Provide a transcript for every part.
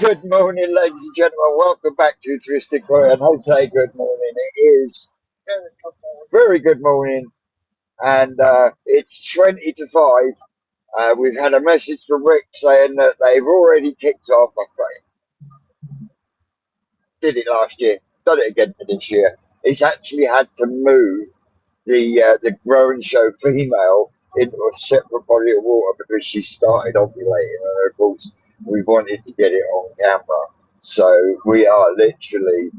Good morning, ladies and gentlemen. Welcome back to Twisted Coil. And I'd say good morning. It is very good morning, and it's 20 to 5. We've had a message from Rick saying that they've already kicked off. I did it last year, done it again for this year. He's actually had to move the grow and show female into a separate body of water because she started ovulating, and of course we wanted to get it on camera. So we are literally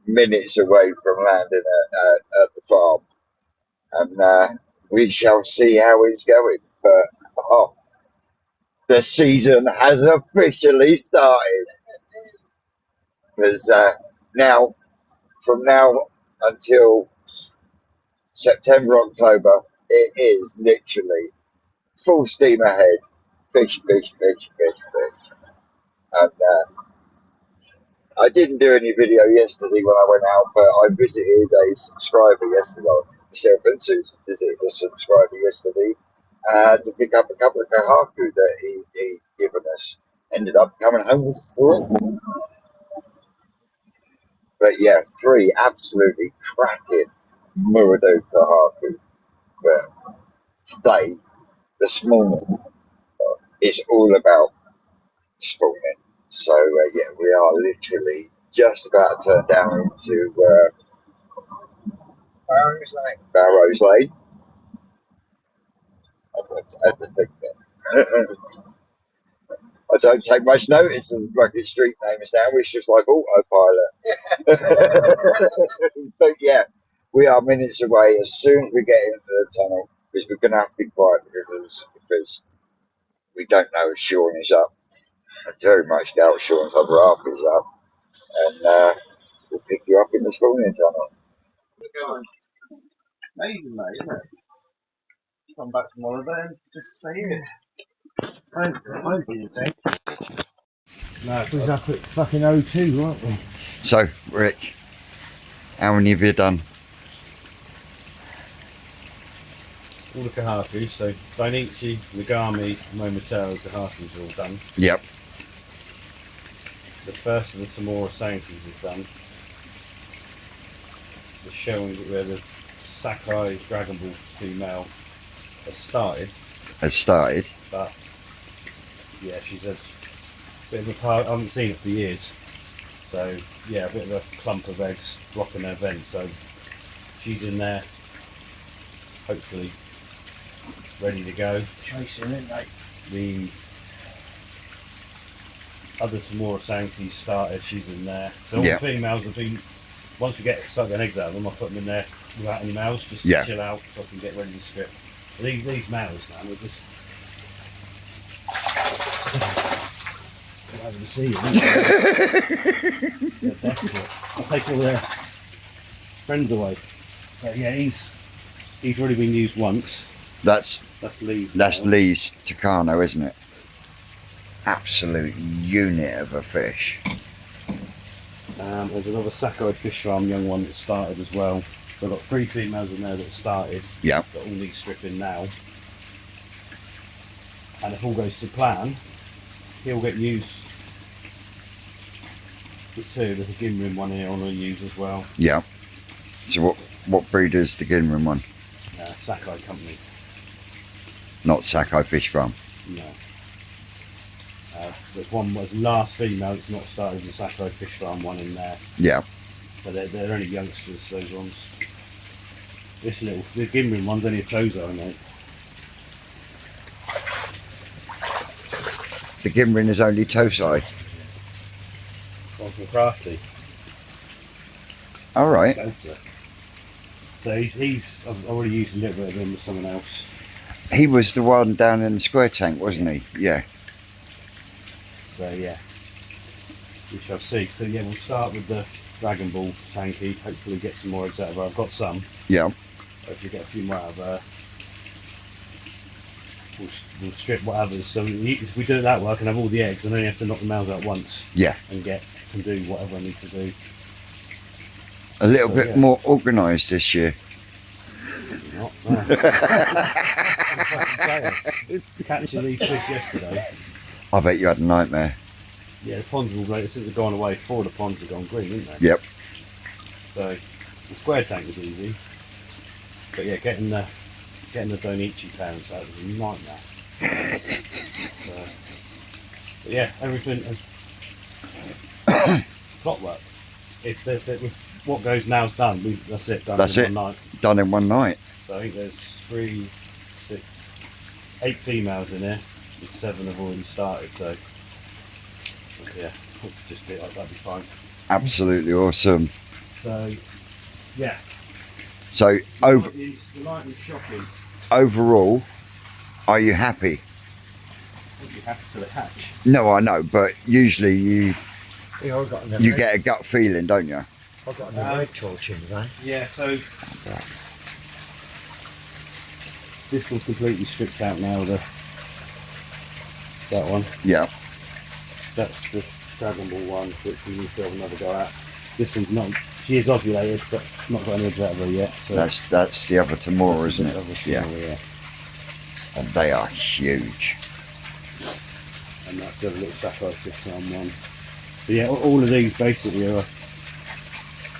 minutes away from landing at the farm, and we shall see how it's going. But the season has officially started because now, from now until September, October, it is literally full steam ahead. Fish, fish, fish, fish, fish. And I didn't do any video yesterday when I went out, but I visited a subscriber yesterday. Myself and Susan visited a subscriber yesterday to pick up a couple of kahaku that he given us. Ended up coming home with 3. But yeah, 3 absolutely cracking Murado kahaku. But today, this morning, it's all about spawning. So yeah, we are literally just about to turn down into Barrow's Lane. I think that. I don't take much notice of the rugged street names now. It's just like autopilot. But yeah, we are minutes away. As soon as we get into the tunnel, because we're going to have to be quiet because we don't know if Sean is up. I very much doubt Sean's other half is up, and we'll pick you up in the spawning tunnel. Amazing, mate, isn't it? Come back from holiday and just say it. Won't be the thing. No, we was up at fucking O2, weren't we? So, Rick, how many have you done? All the kahakus, so Dainichi, Nagami, Momotaro kahakus are all done. Yep. The first of the Tamora Sankis is done. The showing where the Sakai Dragon Ball female has started. But yeah, she's a bit of a part. I haven't seen it for years, so yeah, a bit of a clump of eggs blocking her vent. So she's in there, hopefully ready to go. Chasing it, mate. The other Tamora Sankis started. She's in there. So all the females have been. Once we start getting eggs out of them, I put them in there without any males, just to chill out so I can get ready to strip. These males, man, we're just over the sea. They're desperate. I'll take all their friends away. But yeah, he's already been used once. That's Lee's. That's Lee's Tucano, isn't it? Absolute unit of a fish. There's another Sakai fish farm young one that started as well. So I've got 3 females in there that started. Yeah. That all need stripping now. And if all goes to plan, he'll get used. The 2, there's a Ginrin one here I want to use as well. Yeah. So what breed is the Ginrin one? Sakai company. Not Sakai Fish Farm. No. There's one was last female that's not started, the Sakai Fish Farm one in there. Yeah. But they're only youngsters, those ones. The Ginrin one's only a Tozo, mate. The Ginrin is only toe-side. One from Crafty. All right. So I've already used a little bit of him with someone else. He was the one down in the square tank, wasn't he? Yeah. So yeah, we shall see. So yeah, we'll start with the Dragon Ball tanky. Hopefully get some more eggs out of her. I've got some. Yeah. Hopefully get a few more out of her. We'll strip what others. So if we do it that way, I can have all the eggs and only have to knock the males out once. Yeah. And can do whatever I need to do. A little bit more organised this year. Not. Catching these fish yesterday. I bet you had a nightmare. Yeah, the ponds will since they've gone away, 4 of the ponds have gone green, haven't they? Yep. So the square tank was easy, but yeah, getting the Donichi parents out was a nightmare. But yeah, everything is clockwork. If what goes now is done, that's it. Done That's in it. 1 night. Done in 1 night. So I think there's 3, 6, 8 females in there, and 7 have already started. So yeah, just be like that'd be fine. Absolutely awesome. So yeah. So The light is shocking. overall, are you happy? What do you have to the hatch? No, I know, but usually you Yeah, get a gut feeling, don't you? I've got a red torch in today. Yeah, so this one's completely stripped out now. That one. Yeah. That's the Dragon Ball one, which we need to have another go at. This one's not. She is ovulated, but not got any eggs out of her yet. So That's the other Tamora, isn't it? Yeah. Yeah. And they are huge. And that's the other little sapphire 6-arm one. So yeah, all of these basically are.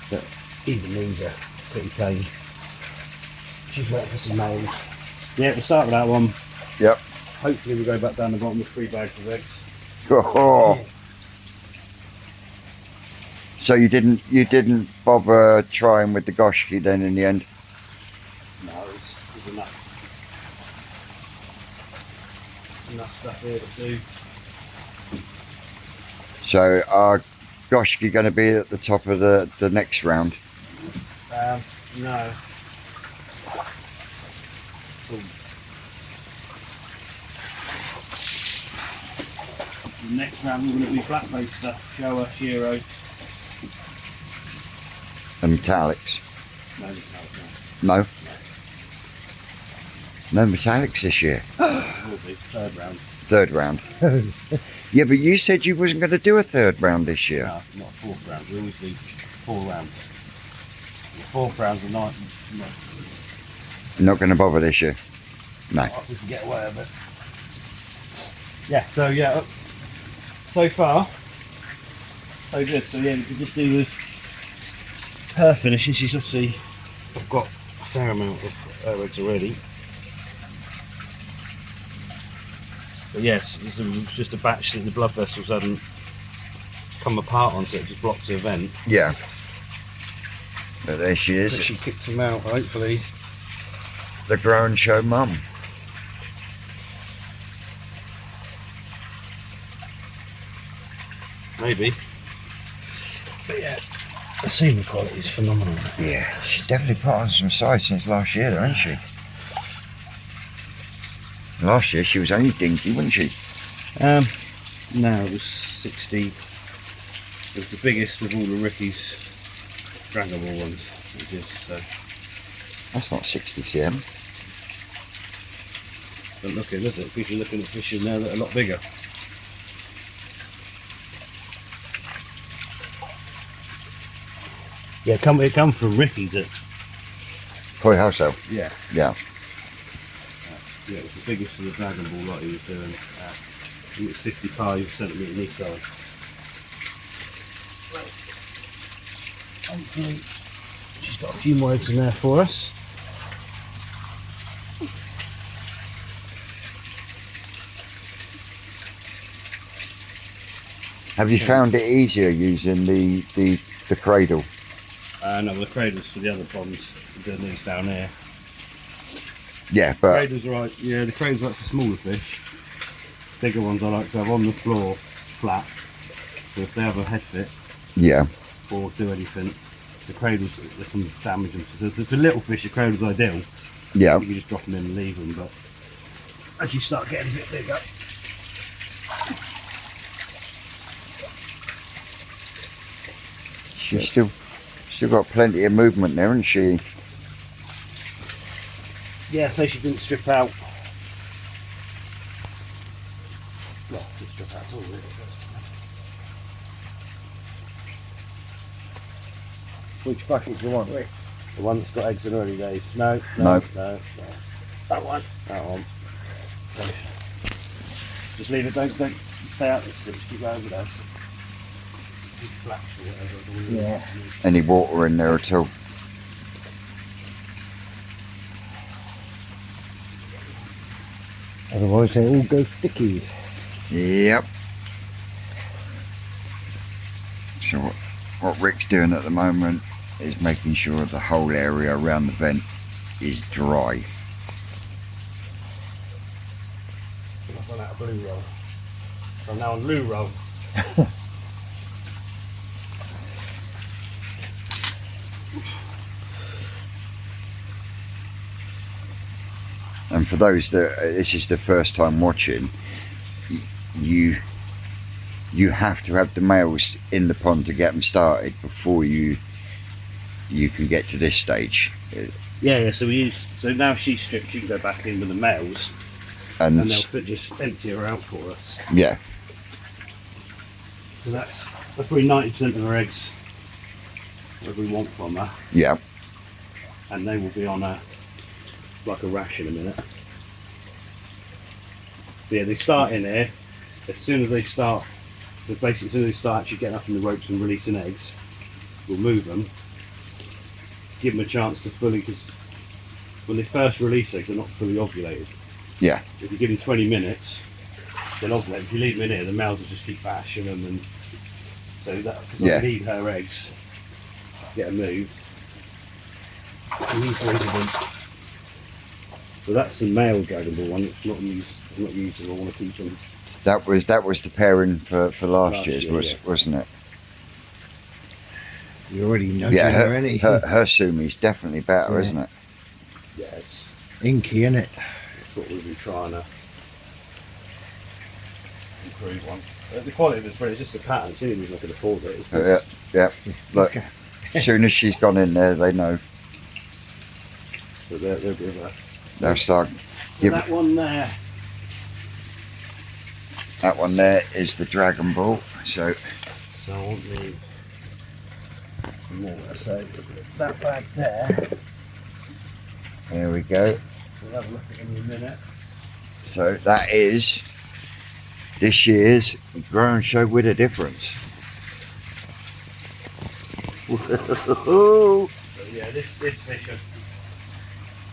But even these are pretty tame. She's waiting for some males. Yeah, we'll start with that one. Yep. Hopefully we go back down the bottom with 3 bags of eggs. Oh. So you didn't bother trying with the Goshki then in the end? No, there's enough stuff here to do. So are Goshki going to be at the top of the next round? No. The next round we're going to be flat-faced stuff, Showa, Shiro. And metallics? No. No? No metallics this year? Will be, 3rd round. 3rd round. Yeah, but you said you wasn't going to do a 3rd round this year. No, not 4th round, we always do 4 rounds. The 4th round's a night. You're not going to bother this year? No. If we can get away with it. Yeah, so yeah, so far, so good. So yeah, we can just do with her finishing. She's obviously, I've got a fair amount of her eggs already. But yes, it was just a batch that the blood vessels hadn't come apart on, so it just blocked the vent. Yeah. But there she is. But she kicked them out, hopefully. The grow and show mum. Maybe. But yeah, the semen quality is phenomenal. Yeah, she's definitely put on some size since last year, though, hasn't she? Last year she was only dinky, wasn't she? No, it was 60. It was the biggest of all the Ricky's Dragon Ball ones. Which is, That's not 60 cm. don't look at it, does it? Because you're looking at fish in there that are a lot bigger. Yeah, it come from Ricky's at. Toy wholesale. Yeah. Yeah. Yeah, it was the biggest of the Dragon Ball lot he was doing. I think it's 55cm knee size. Hopefully, she's got a few more eggs in there for us. Have you found it easier using the cradle? No, the cradle's for the other ponds. The knees down here. Yeah, but Cradle's right. Yeah, the cradle's right for smaller fish. Bigger ones I like to have on the floor, flat. So if they have a head fit yeah, or do anything, the cradles they can damage them. So for little fish, the cradle's ideal. yeah. You can just drop them in and leave them. But as you start getting a bit bigger, She's still got plenty of movement there, hasn't she? yeah. So she didn't strip out. Well, didn't strip out at all really. Which bucket do you want? The one that's got eggs in early days. No. No. That one. That one. Just leave it. Don't stay out. Just keep going with that. flaps or whatever. Yeah. Any water in there at all? Otherwise they all go sticky. Yep. So what Rick's doing at the moment is making sure the whole area around the vent is dry. I've run out of blue roll. So I'm now on loo roll. And for those that this is the first time watching, you have to have the males in the pond to get them started before you can get to this stage. Yeah. So now she's stripped, she can go back in with the males, And and they'll just empty her out for us. yeah, So that's probably 90% of her eggs that we want from her, yeah, and they will be on like a rash in a minute. So yeah, they start in here. As soon as they start, so basically as soon as they start actually getting up in the ropes and releasing eggs, we'll move them, give them a chance to fully, because when they first release eggs, they're not fully ovulated. yeah, If you give them 20 minutes, they'll ovulate. If you leave them in here, the males will just keep bashing them, and so that, because Yeah. I need her eggs, get them moved. And these ones are the- So that's the male Dragon Ball one. It's not used. I'm not using. I want to keep them. that was the pairing for last Last year's, year, yeah. wasn't it? You already know Yeah, her, any her Sumi's definitely better, Yeah. isn't it? Yeah, it's inky, innit? what we've been trying to improve on. The quality of it's brilliant. It's just the pattern. It's the only reason I can afford it. It's Yeah. Look, as soon as she's gone in there, they know but they'll be there. they'll start. So Give that one there. that one there is the Dragon Ball. So So I want the more. So that bag there. here we go. We'll have a look at it in a minute. So that is this year's Grow and Show with a Difference. So yeah, this fish is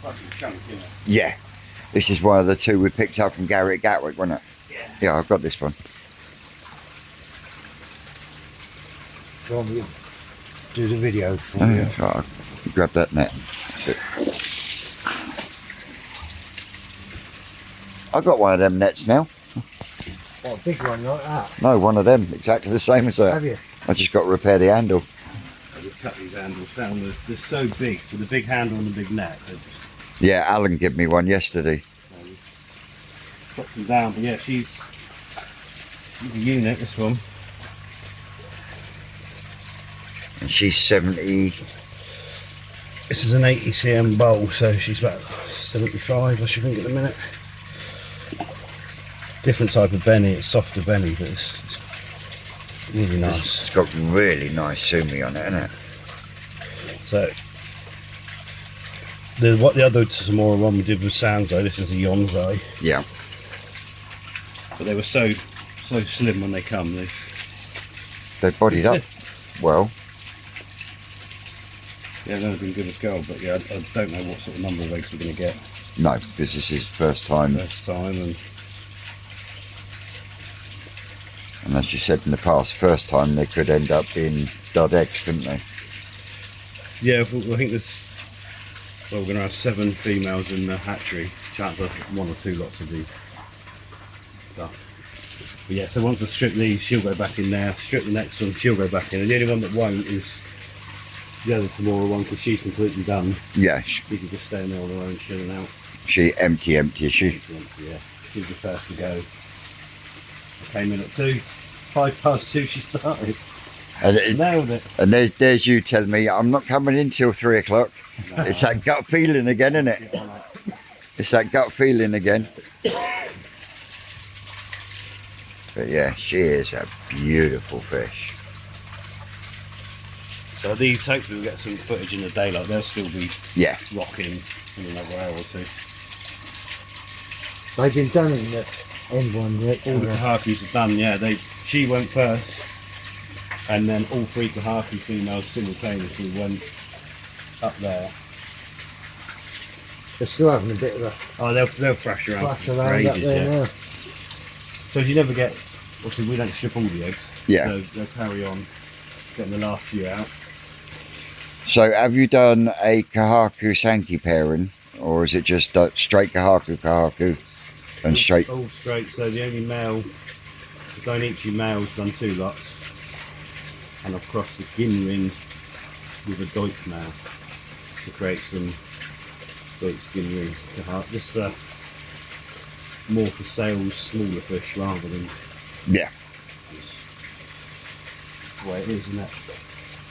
fucking chunk, you know. Yeah, this is one of the two we picked up from Gary at Gatwick, wasn't it? Yeah. Yeah, I've got this one. Do you want me to do the video for Oh, you? yeah, so I'll grab that net. I've got one of them nets now. What, a big one like that? No, one of them, exactly the same as that. Have you? I just got to repair the handle. So we've cut these handles down. They're so big, with the big handle and the big net. They just Yeah, Alan gave me one yesterday. cut them down. But yeah, she's a unit. This one. And she's 70. This is an 80 cm bowl, so she's about 75, I should think, at the minute. Different type of benny, it's softer benny, but it's really nice. It's got really nice Sumi on it, isn't it? So, what the other Samora one we did was Sanzo, this is a Yonzai. Yeah. But they were so slim when they come. They bodied up well. Yeah, they've been good as gold, but yeah, I don't know what sort of number of eggs we're going to get No, because this is first time. first time. And as you said in the past, first time they could end up being dud eggs, couldn't they? Yeah, I think there's, well, we're going to have 7 females in the hatchery. Chance of 1 or 2 lots of these stuff. But yeah, so once I strip these, she'll go back in there. Strip the next one, she'll go back in. And the only one that won't is the other Tamora one, because she's completely done. Yeah, She can just stay in there on her own, chilling out. she empty, is she? Yeah, she was the first to go. I came in at 2, 2:05 she started. Nailed it. And there's you telling me I'm not coming in till 3 o'clock. No. It's that gut feeling again, isn't it? It's that gut feeling again. But yeah, she is a beautiful fish. So these, hopefully we'll get some footage in the daylight. They'll still be Yeah, rocking in another hour or 2. They've been done in the end one, Rick. All the Kahakus are done, yeah. She went first. and then all 3 Kahaki females simultaneously went up there. They're still having a bit of a Oh, they'll thrash around flash for around ages, up there yeah. now. So you never get, obviously we don't strip all the eggs. Yeah. So they'll carry on getting the last few out. So have you done a Kahaku Sankey pairing, or is it just straight Kahaku and straight? All straight. So the only male, the Dainichi male's done 2 lots, and I've crossed the Ginrin with a Deutsch male to create some Deutsch Ginrin Kahaku. Just for more for sales, smaller fish rather than Yeah. the way it is, isn't it?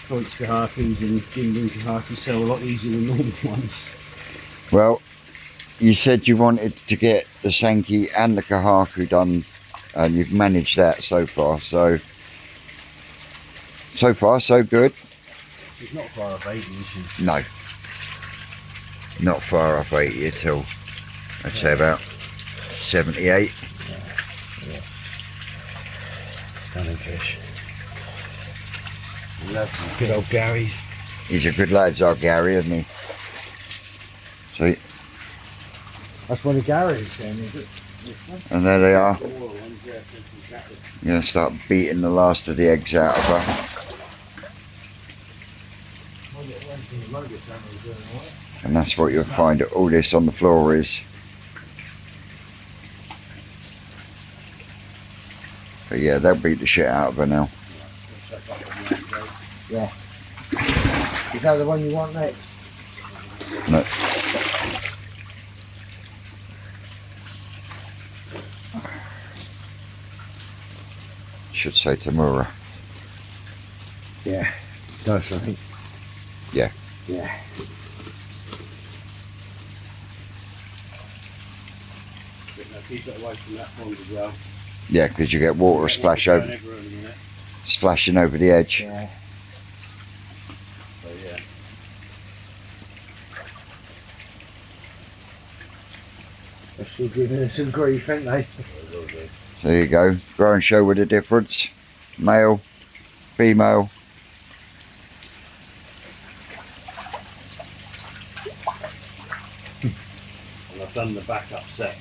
Deutsch Kahakus and Ginrin Kahakus sell a lot easier than normal ones. Well, you said you wanted to get the Sankey and the Kahaku done, and you've managed that so far. So far, so good. She's not far off 80, is she? No, not far off 80 at all. I'd say about 78. Stunning fish. Good old Gary. He's a good lad, our Gary, isn't he? So, That's one of Gary's then, is it? and there they are. Gonna start beating the last of the eggs out of her. And that's what you'll find all this on the floor is. But yeah, they'll beat the shit out of her now. Yeah. Is that the one you want next? No. Should say Tamura. Yeah. Does, I think. Yeah. Yeah. Keep it away from that pond as well. Yeah, because you get water splashing over the edge. Yeah. So yeah. They're still giving us some grief, ain't they? So there you go. Grow and show with the difference. Male, female. And I've done the backup set.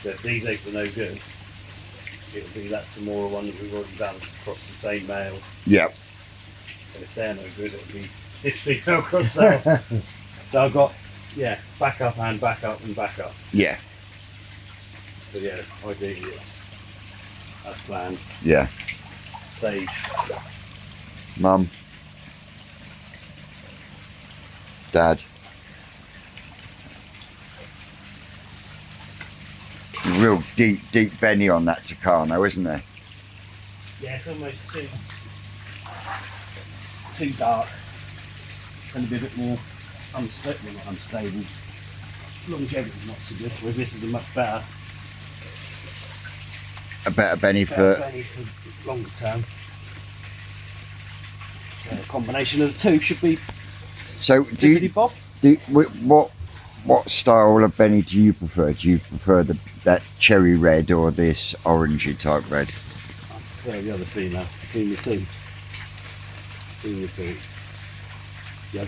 So if these eggs are no good, it'll be that Tamora one that we've already done across the same male. Yep. And if they're no good, it'll be this female across that. So I've got, yeah, backup and backup and backup. Yeah. But yeah, ideally it's as planned. Yeah. Stage. Mum. Dad. Real deep Benny on that Tucano, isn't there? Yeah, it's almost too dark. And a bit more unstable, not unstable. Longevity's not so good, whereas this is a much better Benny for... Benny for longer term. So a combination of the two should be So do you, bob. what style of Benny do you prefer? Do you prefer that cherry red or this orangey type red? I prefer the other female between the two. Yeah,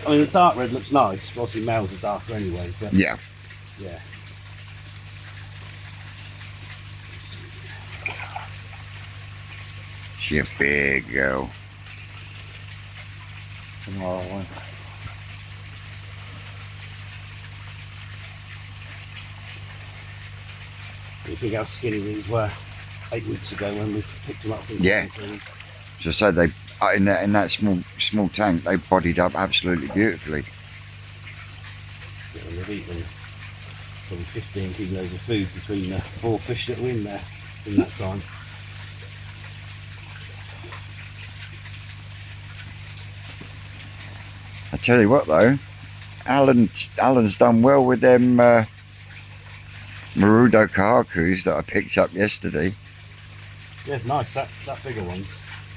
I mean the dark red looks nice. Obviously males are darker anyway, but Yeah. yeah. She's a big girl. Tomorrow one. You think how skinny these were 8 weeks ago when we picked them up? Yeah. So I said they in that small tank they bodied up absolutely beautifully. Yeah, they've eaten probably 15 kilos of food between the 4 fish that were in there in that time. I tell you what though, Alan's done well with them Marudo Kahakus that I picked up yesterday. Yeah, it's nice. That bigger one.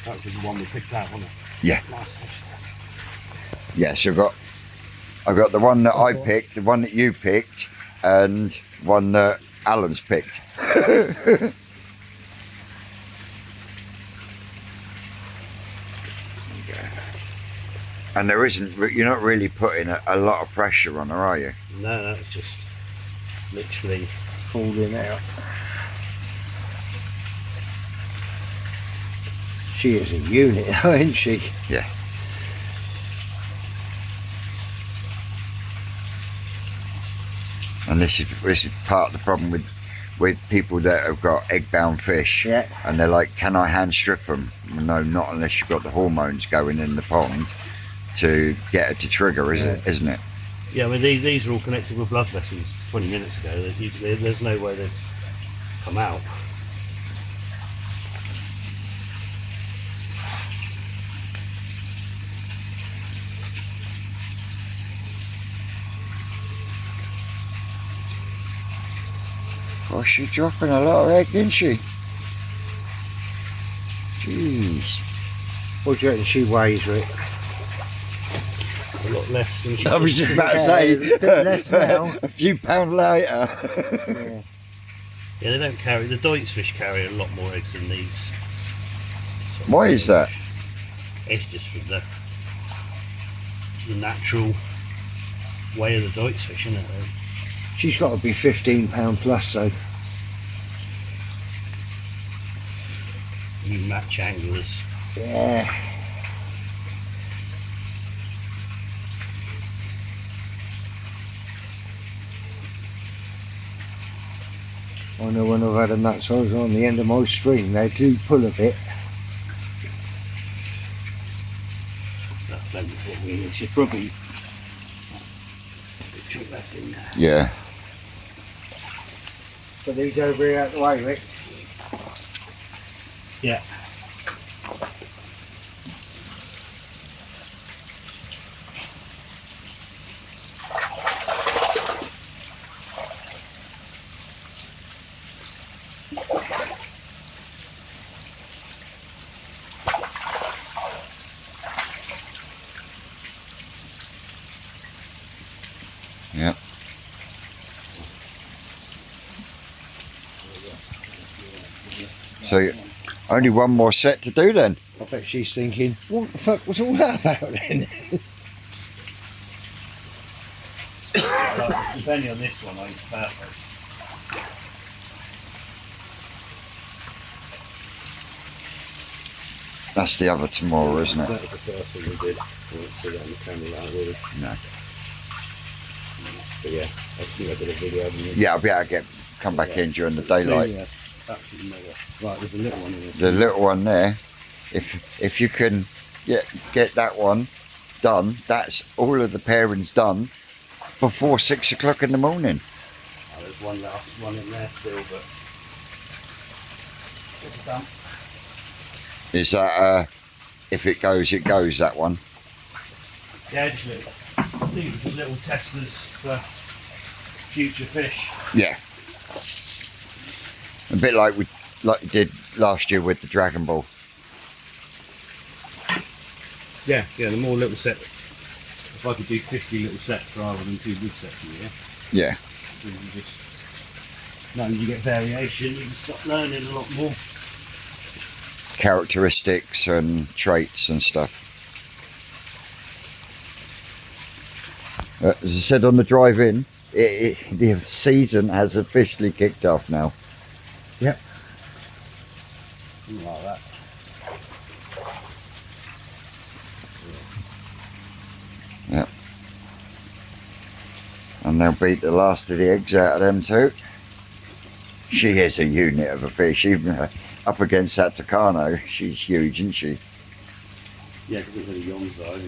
That was the one we picked out, wasn't it? Yeah. Nice fish. Yes, I've got the one that I picked, the one that you picked, and one that Alan's picked. And there isn't, you're not really putting a lot of pressure on her, are you? No, it's just literally falling out. She is a unit, isn't she? Yeah. And this is part of the problem with people that have got egg-bound fish. Yeah. And they're like, can I hand strip them? No, not unless you've got the hormones going in the pond to get her to trigger, isn't it? Yeah, I mean these are all connected with blood vessels 20 minutes ago. There's no way they've come out. Well, she's dropping a lot of egg, isn't she? Jeez. What do you reckon she weighs, Rick? A lot less than I was just about to say, a bit less now. a few pounds later. Yeah. Yeah, they don't carry, the Deutz fish carry a lot more eggs than these. Why is that? It's just from the natural way of the Deutz fish, isn't it? She's got to be £15 plus, though. You match anglers. Yeah. I know when I've had a nut size on the end of my string, they do pull a bit. That's plenty for what we need. She's probably a bit chunk left in there. Yeah. Put these over here out the way, Rick. Yeah. Yep. So only one more set to do then. I bet she's thinking, what the fuck was all that about then? Depending on this one, I think it's perfect. That's the other tomorrow, isn't it? That was the first thing we did. I won't see that on the camera like really. No. But yeah, I think I did a video of it. Yeah, I'll be able to come back in during the daylight. So, yeah, absolutely mega. Right, there's a little one in there. The little one there, if you can get that one done, that's all of the pairings done before 6 o'clock in the morning. Oh, there's one last one in there still, but it's done. Is that if it goes, that one? Yeah, just little, I think it's just little testers for future fish. Yeah. A bit like we did last year with the Dragon Ball. Yeah, the more little sets. If I could do 50 little sets rather than 2 big sets in a year, Yeah. then you get variation, you can start learning a lot more. Characteristics and traits and stuff. As I said on the drive in, the season has officially kicked off now. Yep. Something like that. Yep. And they'll beat the last of the eggs out of them too. She is a unit of a fish, even up against that Tucano. She's huge, isn't she? Yeah, because of the young side.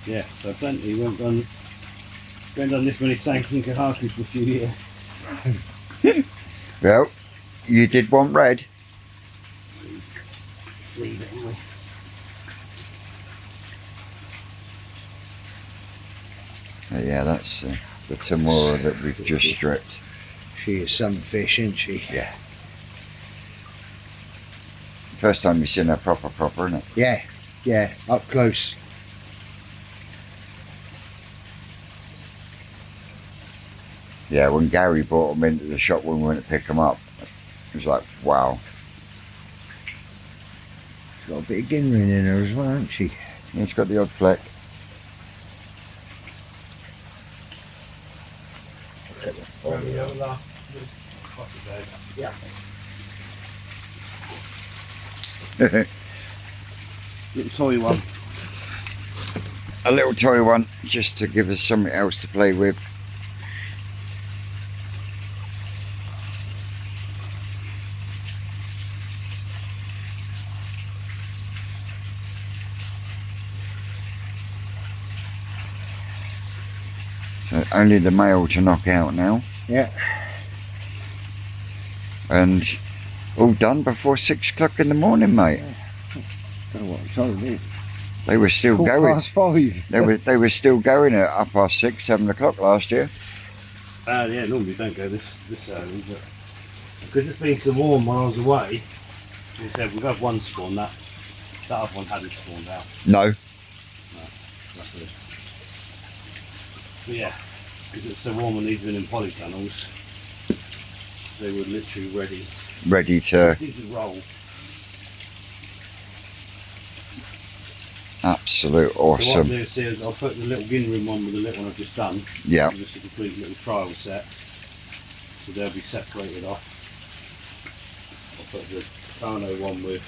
Yeah, so plenty. We haven't done this many Sankin Kahakus for a few years. Well, you did want red. Leave it anyway. Yeah, that's the Tamora that we've just stripped. She is some fish, isn't she? Yeah. First time you've seen her proper, isn't it? Yeah, yeah, up close. Yeah, when Gary brought them into the shop when we went to pick them up, it was like, wow. She's got a bit of ginring in her as well, hasn't she? Yeah, it's got the odd fleck. Yeah. Little toy one. A little toy one, just to give us something else to play with. So only the male to knock out now. Yeah. And all done before 6 o'clock in the morning, mate. Don't know what time it is. They were still going. ~5. They were still going at 6:30, 7 o'clock last year. Yeah, normally don't go this early, but because it's been so warm while I was away, we said we've had one spawn, that other one hadn't spawned out. No. Luckily. But yeah, because it's so warm and these have been in polytunnels, they were literally Ready to roll. absolute So what I'll awesome. do is I'll put the little ginring one with the little one I've just done. Yeah. Just a complete little trial set. So they'll be separated off. I'll put the Tano one with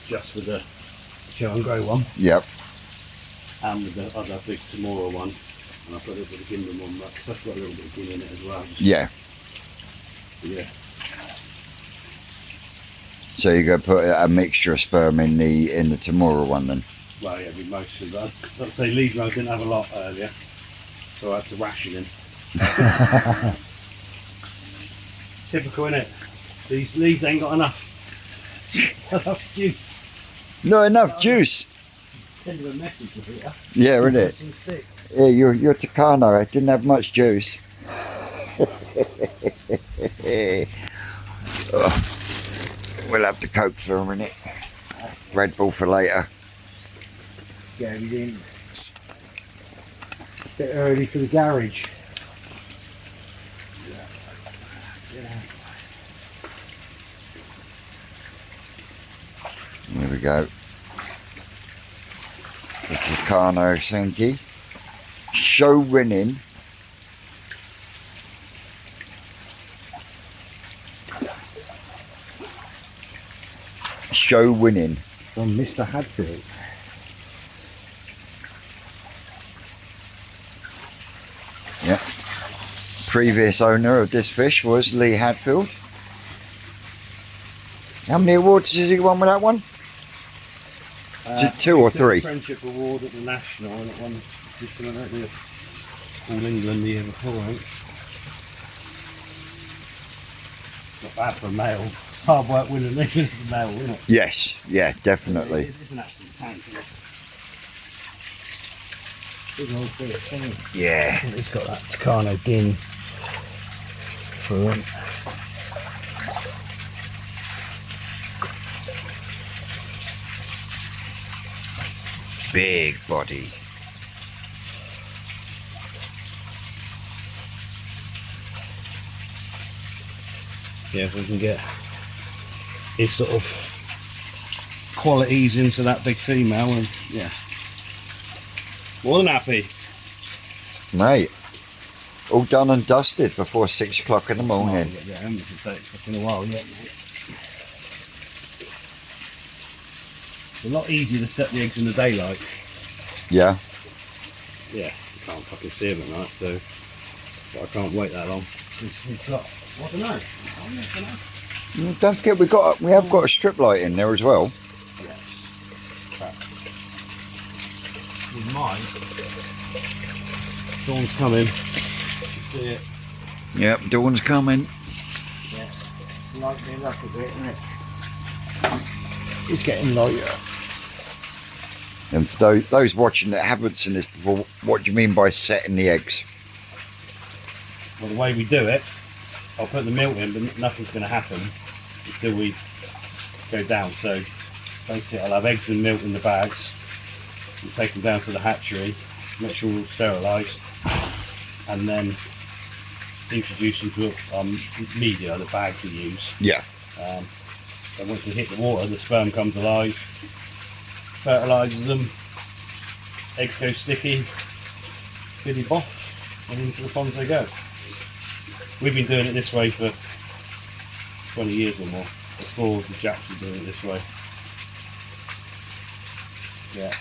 just with the show and grow one. Yep. And with the other big Tamora one. And I'll put it with the ginring one, because that's got a little bit of gin in it as well. Yeah. Yeah. So you're going to put a mixture of sperm in the Tamora one then? Well, yeah, we mostly. I'd say lead row didn't have a lot earlier, so I had to ration him. Typical, innit? These leads ain't got enough juice. Not enough juice. Send him a message with it. Yeah, innit? Yeah, your Takano, it didn't have much juice. Oh, we'll have the Coke for a minute. Red Bull for later. Yeah, we didn't. A bit early for the garage. There we go. The Takano Senki. Show winning. Show winning. From Mr. Hadfield. Yeah. Previous owner of this fish was Lee Hadfield. How many awards did he won with that one? Is it 2 or 3? Friendship award at the national, and it won just the All England the year before. I think. Not bad for a male. It's hard work winning this as a male, isn't it? Yes, yeah, definitely. It's an absolute tank, isn't it? Big old fish, isn't it? Yeah. It's got that Takano gin through it. Big body. Yeah, if we can get his sort of qualities into that big female, and yeah, more than happy. Mate, all done and dusted before 6 o'clock in the morning. Yeah, it take fucking a while yet, mate. It's a lot easier to set the eggs in the daylight. Yeah. Yeah, you can't fucking see them at night, so but I can't wait that long. We've got, I don't know. Don't forget we have got a strip light in there as well. Yeah. Crap. We might. Dawn's coming. See it. Yep, dawn's coming. Yeah. Lightening up a bit, isn't it? It's getting lighter. And for those watching that haven't seen this before, what do you mean by setting the eggs? Well, the way we do it, I'll put the milt in, but nothing's going to happen. until we go down. So basically I'll have eggs and milk in the bags and take them down to the hatchery, make sure we're all sterilised, and then introduce them to media, the bag we use. Yeah. So once they hit the water, the sperm comes alive, fertilises them, eggs go sticky, biddy boff, and into the ponds they go. We've been doing it this way for 20 years or more. Before the Jacks were doing it this way. Yeah.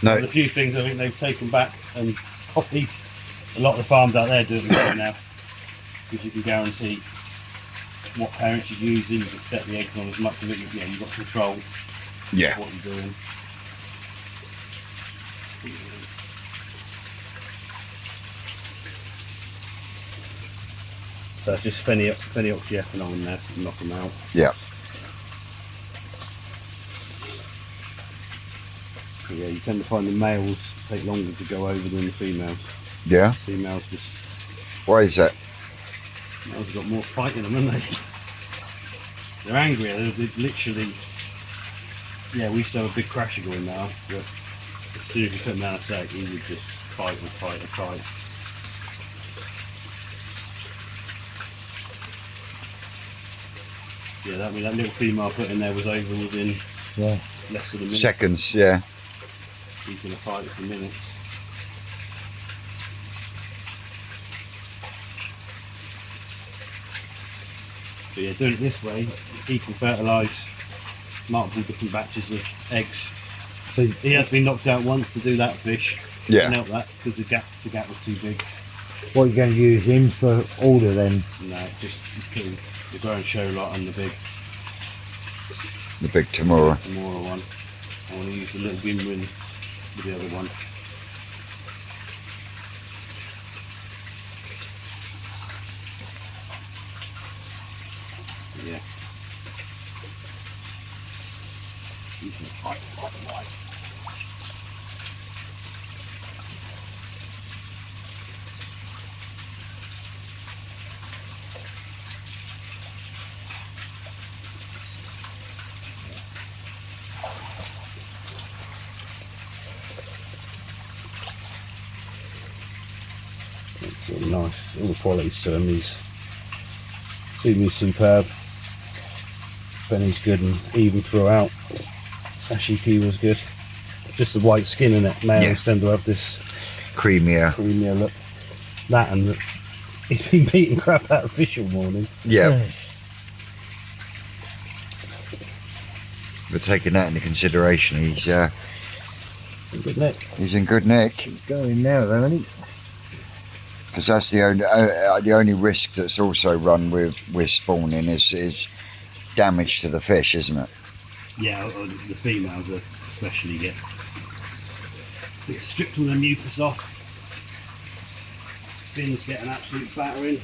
No. There's a few things I think they've taken back and copied. A lot of the farms out there do it right now, because you can guarantee what parents you're using. You can set the eggs on as much of it. You've got control. Yeah. Of what you're doing. So it's just phenioxyethanol in there to knock them out. Yeah. So yeah, you tend to find the males take longer to go over than the females. Yeah. Females just... Why is that? Males have got more fight in them, haven't they? They're angrier. They're literally... Yeah, we used to have a big crasher going now, but as soon as you put him down a sec, he would just fight and fight and fight. Yeah, that little female put in there was over within less than a minute. Seconds, yeah. He's going to fight it for minutes. But yeah, doing it this way, he can fertilise multiple different batches of eggs. So he has been knocked out once to do that fish. Yeah. Couldn't help that because the gap was too big. What are you going to use him for order then? No, just kill the grow and show lot and the The big Tamura. one. I want to use the little Gimrin with the other one. Yeah. It's all nice, all the qualities to them. He's Sumi's superb, Benny's good and even throughout. Sashiki was good. Just the white skin in it. Males tend to have this Creamier look. That and he's been beating crap out of fish all morning. Yeah. But taking that into consideration, he's In good nick. he's in good nick. He's going now though, isn't he? Because that's the only risk that's also run with spawning is damage to the fish, isn't it? Yeah, or the females especially get stripped all the mucus off. Fins get an absolute battering.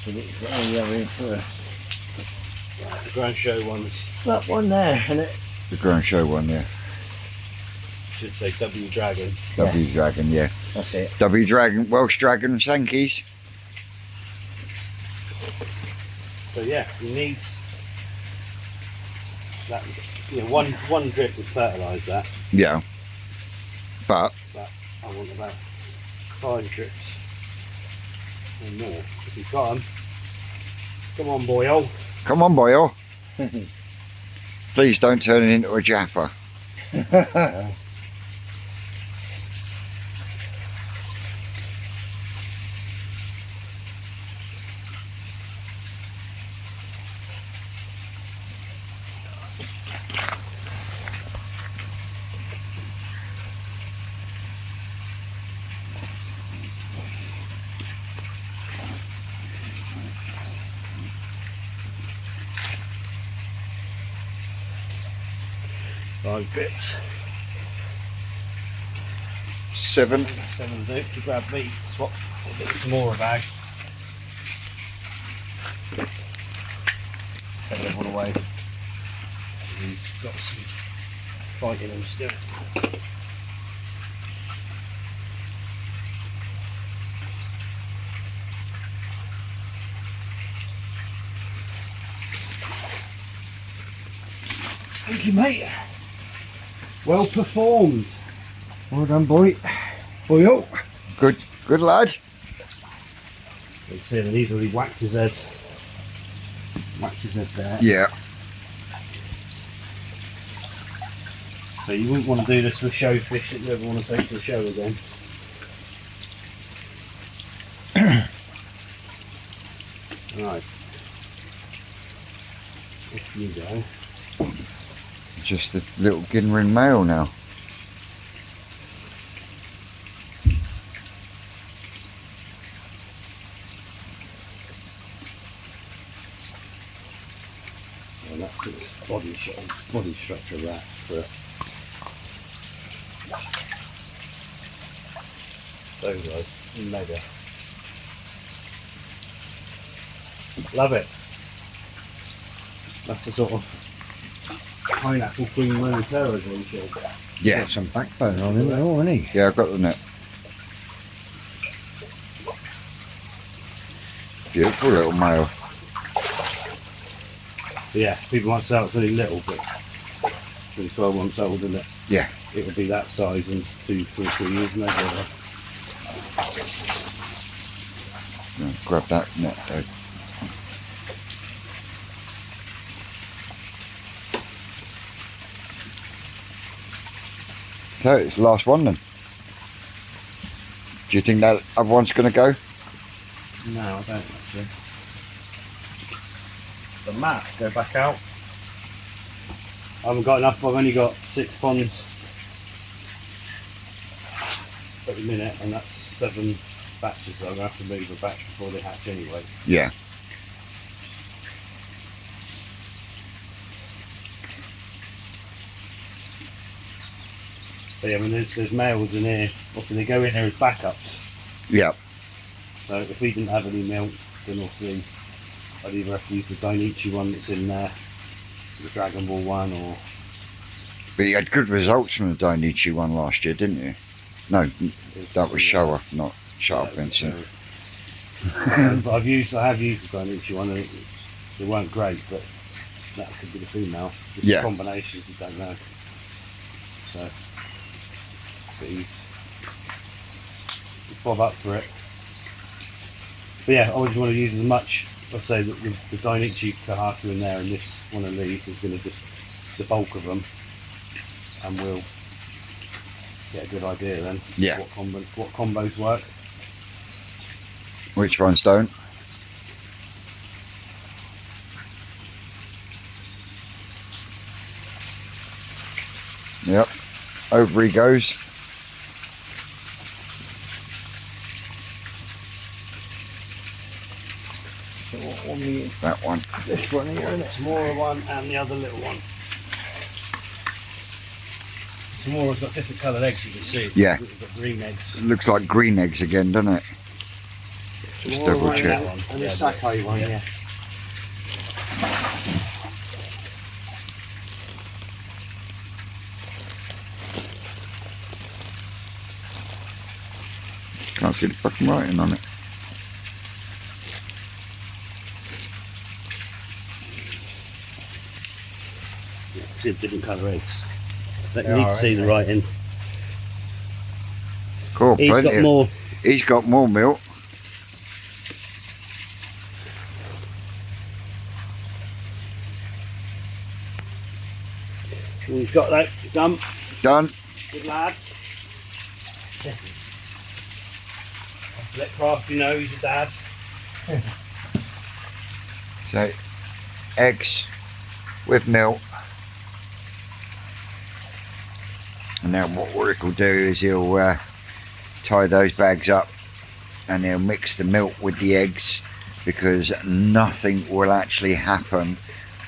So which one are you having first? Right, the ground show ones. That one there, isn't it? The grow and show one, yeah. Should say W Dragon. W Dragon, yeah. That's it. W Dragon, Welsh Dragon, Sankeys. So yeah, he needs that. One drip would fertilise that. Yeah. But I want about 5 drips or more. If you've got them, come on, boyo. come on, boyo. Please don't turn it into a Jaffa. 5 drips. 7. 7 do. To grab meat, swap a bit of Tamura bag. Take that one away. He's got some fight in him still. Thank you, mate. Well performed. Well done, boy. Boy, oh. Good lad. You can see that he's already whacked his head. Whacked his head there. Yeah. So you wouldn't want to do this with show fish that you ever want to take to the show again. Right. Off you go. Just a little Ginrin male now. Well, that's its body structure of that. Those guys, mega. Love it. That's the sort of pineapple queen monotera again, Yeah. Got some backbone on him, oh, hasn't he? Yeah, I've got the net. Beautiful little male. yeah, people might say it's really little, but it's only 12 months old, isn't it? Yeah. It would be that size in 2, 3 years, maybe. Yeah, grab that net though. So it's the last one then. Do you think that other one's going to go? No, I don't actually. The mat, go back out. I haven't got enough, I've only got 6 ponds at the minute, and that's 7 batches, so I'm going to have to move a batch before they hatch anyway. Yeah. So yeah, I mean there's males in here, obviously they go in there as backups. Yeah. So if we didn't have any milk, then obviously I'd either have to use the Dainichi one that's in there, the Dragon Ball one, or... But you had good results from the Dainichi one last year, didn't you? No, that was Showa, not Sharp Vincent. But I have used the Dainichi one, and they weren't great, but that could be the female. Just Yeah. Combinations, you don't know. So, but he's bob up for it. But yeah, I always want to use as much. I'd say that the Dainichi Kahatu in there, and this one of these is going to just the bulk of them, and we'll get a good idea then. Yeah. What combos work. Which ones don't? Yep. Over he goes. So what one we That one. This one here, and it's more one, and the other little one. Tamora's got different coloured eggs, you can see. Yeah. We've got green eggs. It looks like green eggs again, doesn't it? Just double One, check. that one, and the Sakai one, yeah. Can't see the fucking writing on it. See the different colour eggs. But They you need to are, see the writing. Cool, He's plenty got of- more. He's got more milk. He's got that done. Done. Good lad. Let Crafty know he's a dad. So, eggs with milk. And then what Rick will do is he'll tie those bags up and he'll mix the milk with the eggs, because nothing will actually happen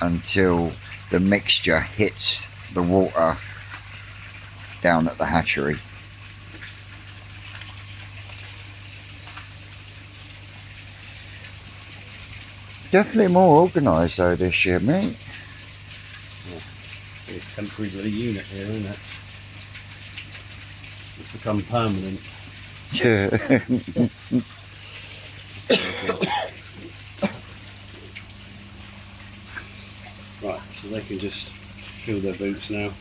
until the mixture hits the water down at the hatchery. Definitely more organised though this year, mate. It's a temporary bloody unit here, isn't it? It's become permanent. Right, so they can just fill their boots now.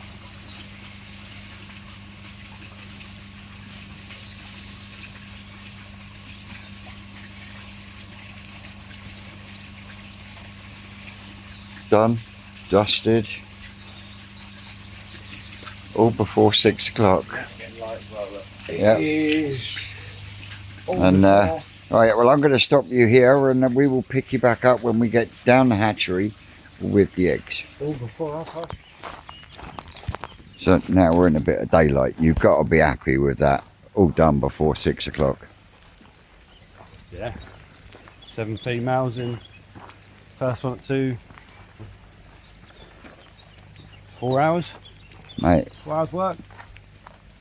Done, dusted, all before 6 o'clock. Getting light as well, look. Yeah. It is. And right, well, I'm going to stop you here, and then we will pick you back up when we get down the hatchery with the eggs. All before half past. So now we're in a bit of daylight. You've got to be happy with that. All done before 6 o'clock. Yeah. 7 females in. First one at 2. 4 hours. Mate, 4 hours work.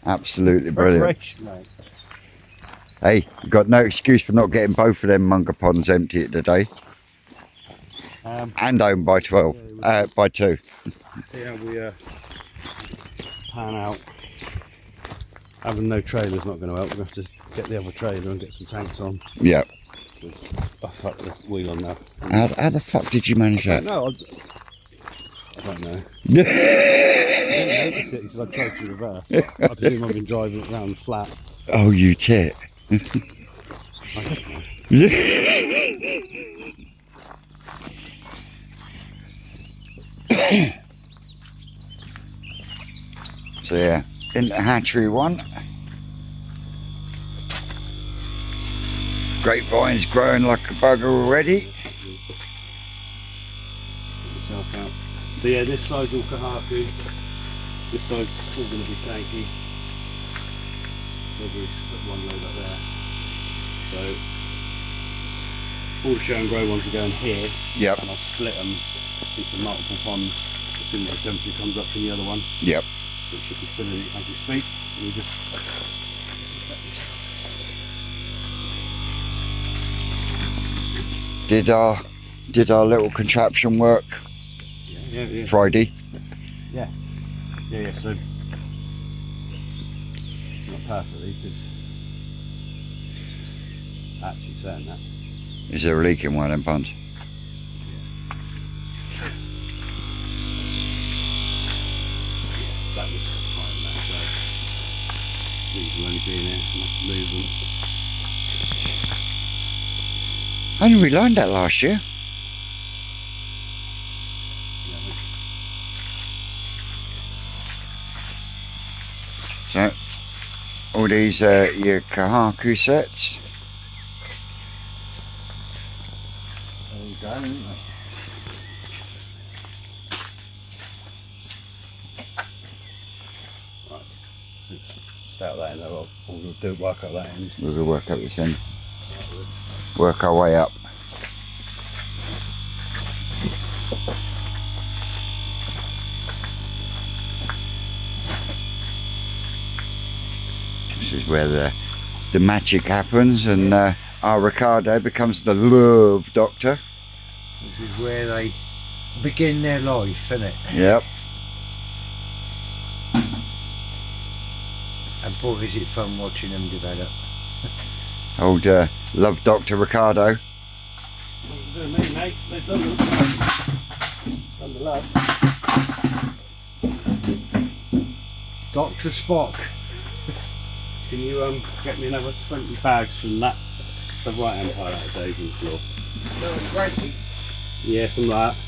absolutely brilliant. Preparation, mate. Hey, you've got no excuse for not getting both of them Munger ponds empty today. And owned by 12, by 2. See how we pan out. Having no trailer's not going to help. We're going to have to get the other trailer and get some tanks on. Yeah. Oh fuck, the wheel on now. How the fuck did you manage that? No, I don't know. I didn't notice it until I tried to reverse. I presume I've been driving it around flat. Oh, you tit. I don't know. So yeah, in the hatchery 1. Grapevine's growing like a bugger already. Myself out. So yeah, this side's all kahaku. This side's all going to be stanky. There'll be one load up there. So all the show and grow ones are going here. Yep. And I'll split them into multiple ponds as soon as the temperature comes up to the other one. Yep. Which should be filling as we speak. And we just Did our little contraption work yeah. Friday? Yeah, so not perfectly because actually saying that. Is there a leak in one of them ponds? That was fine that side. These will only be in here, I must move them. I only learned that last year. So, all these are your kahaku sets. There we go, isn't they? Right, just out that end, we'll do work up that end. We'll work up this end. Work our way up. This is where the magic happens, and our Ricardo becomes the love doctor. This is where they begin their life, isn't it? Yep. And boy, is it fun watching them develop. Old love doctor Ricardo. What are you doing, mate? They've done the love. Dr. Spock. Can you get me another 20 bags from that, the right hand pile out of David's floor? No, 20. Yeah, something like that.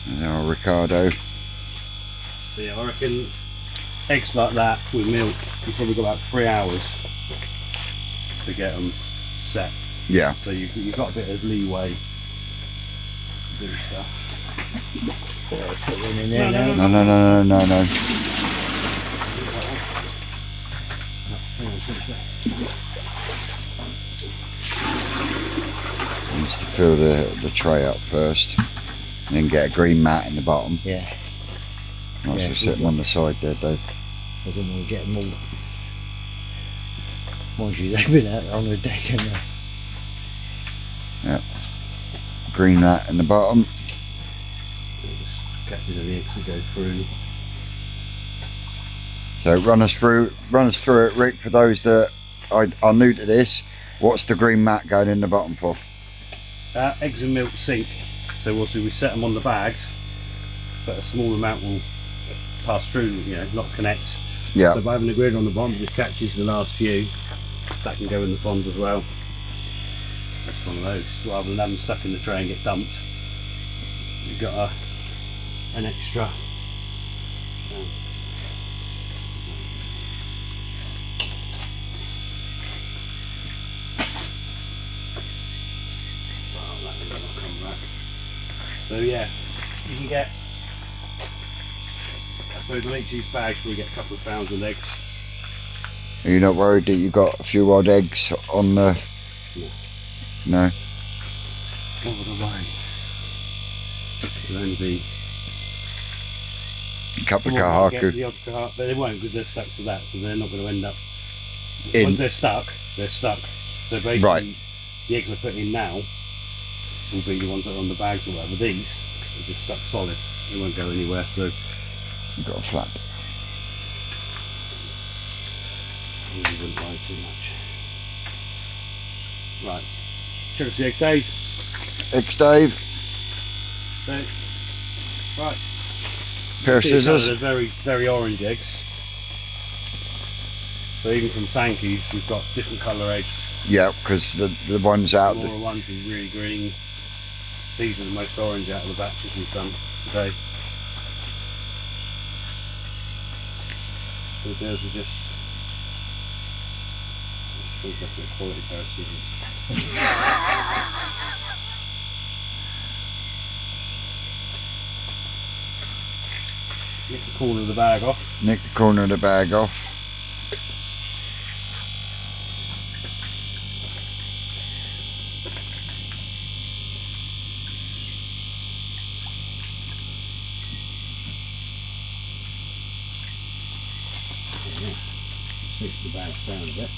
And our Ricardo. So yeah, I reckon eggs like that with milk, you've probably got about 3 hours to get them set. Yeah. So you've got a bit of leeway to do stuff. Put one in there now. No. Needs to fill the tray up first, and then get a green mat in the bottom. Yeah. Might as well set them on the side there, Dave. I don't want to get them all. Mind you, they've been out on the deck, haven't they? Yep. Green mat in the bottom. Just catches the eggs that go through. So run us through it, Rick, for those that are new to this. What's the green mat going in the bottom for? Eggs and milk sink, so also we set them on the bags, but a small amount will pass through, not connect. Yeah. So by having a grid on the bottom, it just catches the last few. That can go in the pond as well. That's one of those. Rather than have them stuck in the tray and get dumped, you've got an extra. So yeah, you can get, I suppose on each of these bags we get a couple of 1,000 eggs. Are you not worried that you got a few odd eggs on the... No? What would I worry? It'll only be... A couple of someone might get kahaku. the odd but they won't, because they're stuck to that, so they're not going to end up... In. Once they're stuck, they're stuck. So basically, Right. The eggs I put in now will be the ones that are on the bags or whatever. These are just stuck solid. They won't go anywhere, so... You've got a flap. I really wouldn't worry too much. Right. Check us the eggs, Dave. Eggs, Dave. So, right. Pair of scissors. They're very, very orange eggs. So even from Sankey's, we've got different colour eggs. Yeah, because the ones out... The ones are really green. These are the most orange out of the batches we've done today. So those are just... Feels like a quality pair of scissors. Nick the corner of the bag off. Nick the corner of the bag off. Shift the bag down a bit.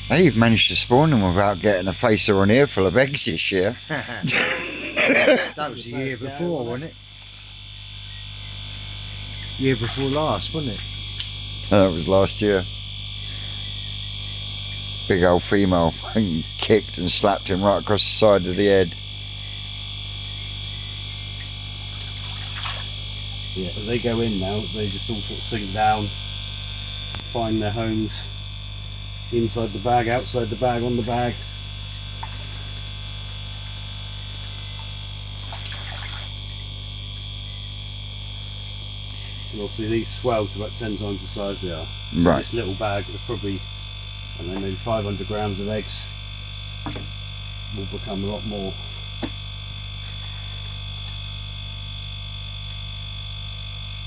Hey, you've managed to spawn them without getting a face or an earful of eggs this year. That was the year before, wasn't it? Year before last, wasn't it? That was last year. Big old female fucking kicked and slapped him right across the side of the head. Yeah, but they go in now, they just all sort of sink down, find their homes inside the bag, outside the bag, on the bag. And obviously these swell to about 10 times the size they are. So Right. this little bag is probably, I don't know, maybe 500 grams of eggs will become a lot more.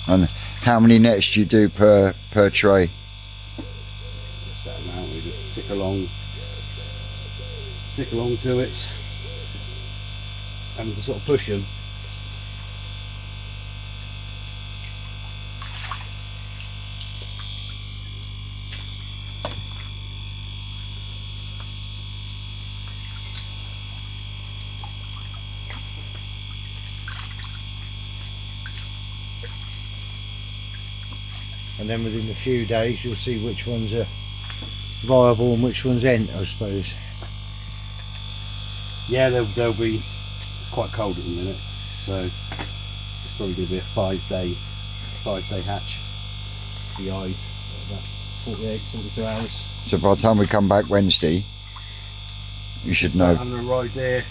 And how many nets do you do per tray? Just that amount, we just tick along to it, having to sort of push them. And then within a few days you'll see which ones are viable and which ones ain't, I suppose. Yeah, they'll be, it's quite cold at the minute, so it's probably going to be a 5-day hatch, the eyes like that. 48, 72 hours. So by the time we come back Wednesday, you should know Having a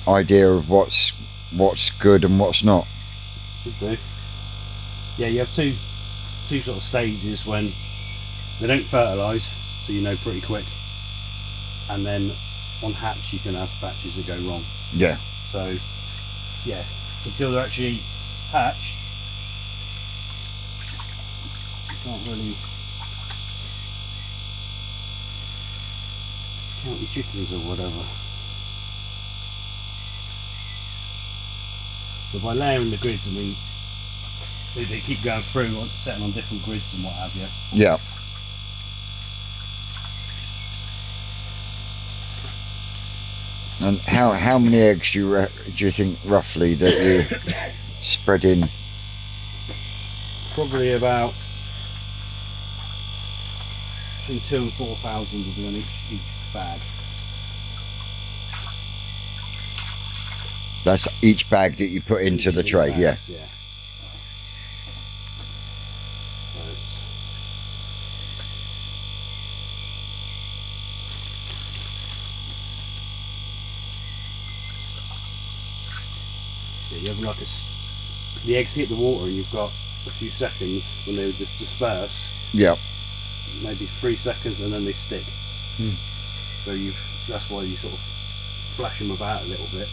idea of what's good and what's not. Should do. Yeah, you have two sort of stages when they don't fertilise, so you know pretty quick. And then on hatch you can have batches that go wrong. Yeah. So yeah, until they're actually hatched, you can't really count your chickens or whatever. But by layering the grids, I mean, they keep going through, setting on different grids and what have you. Yeah. And how many eggs do you think roughly that you spread in? Probably about between 2,000 and 4,000 will be on each bag. That's each bag that you put into the tray, yeah. Yeah. You have like the eggs hit the water and you've got a few seconds when they would just disperse. Yeah. Maybe 3 seconds and then they stick. So that's why you sort of flash them about a little bit.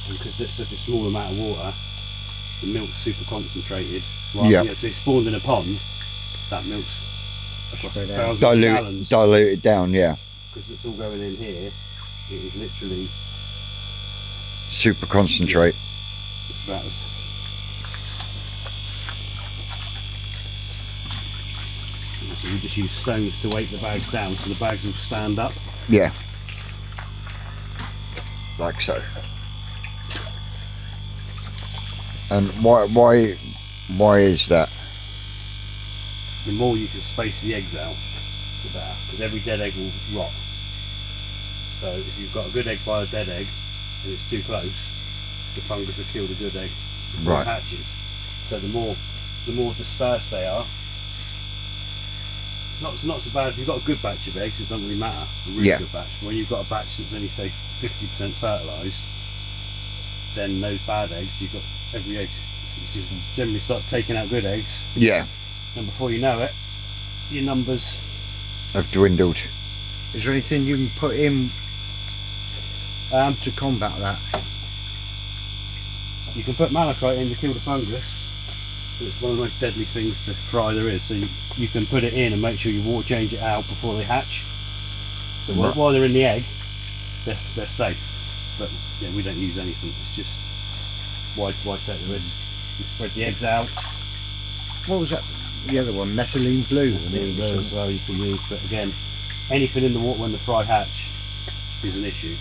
And because it's such a small amount of water, the milk's super concentrated. Right? Yeah. If they spawned in a pond, that milk's across 1,000 gallons. Dilute it down, yeah. Because it's all going in here, it is literally Super concentrate. it's about as so we just use stones to weight the bags down so the bags will stand up. Yeah. Like so. And why is that? The more you can space the eggs out, the better, because every dead egg will rot. So if you've got a good egg by a dead egg and it's too close, the fungus will kill the good egg before it hatches. So the more dispersed they are, it's not so bad if you've got a good batch of eggs. It doesn't really matter, a really good batch. But when you've got a batch that's only say 50% fertilised, then those bad eggs, you've got every egg just generally starts taking out good eggs. Yeah. And before you know it, your numbers Have dwindled. Is there anything you can put in to combat that? You can put malachite in to kill the fungus. It's one of the most deadly things to fry there is. So you can put it in and make sure you water change it out before they hatch. So while they're in the egg, they're safe. But yeah, we don't use anything. It's just why take the risk? You spread the eggs out. What was that? The other one, methylene blue. Methylene blue as well you can use. But again, anything in the water when the fry hatch is an issue.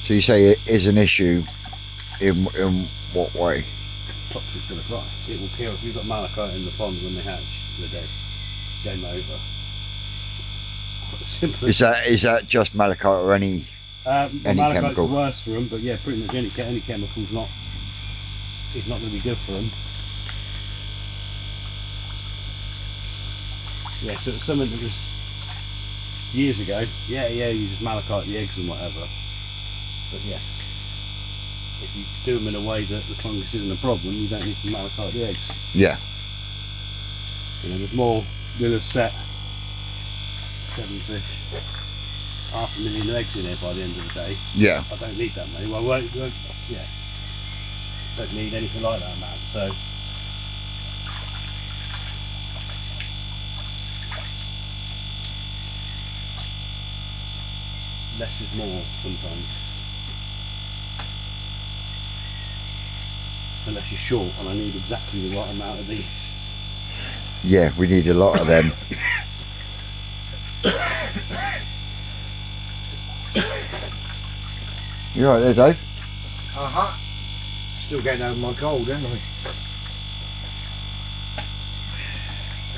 So you say it is an issue in what way? Toxic to the fry. It will kill. If you've got malachite in the pond when they hatch, they're dead. Game over. Simple. Is that just malachite or any Malachite's chemical? worse for them, but yeah, pretty much any chemical's not going to be good for them. Yeah, so it's something that was years ago. Yeah, you just malachite the eggs and whatever. But yeah, if you do them in a way that the fungus isn't a problem, you don't need to malachite the eggs. Yeah. You know, there's more. We'll have set 7 fish, 500,000 eggs in here by the end of the day. Yeah. I don't need that many. Well, I won't, yeah. Don't need anything like that amount. So less is more sometimes. Unless you're short and I need exactly the right amount of these. Yeah, we need a lot of them. You right there, Dave? Still getting over my cold, aren't I?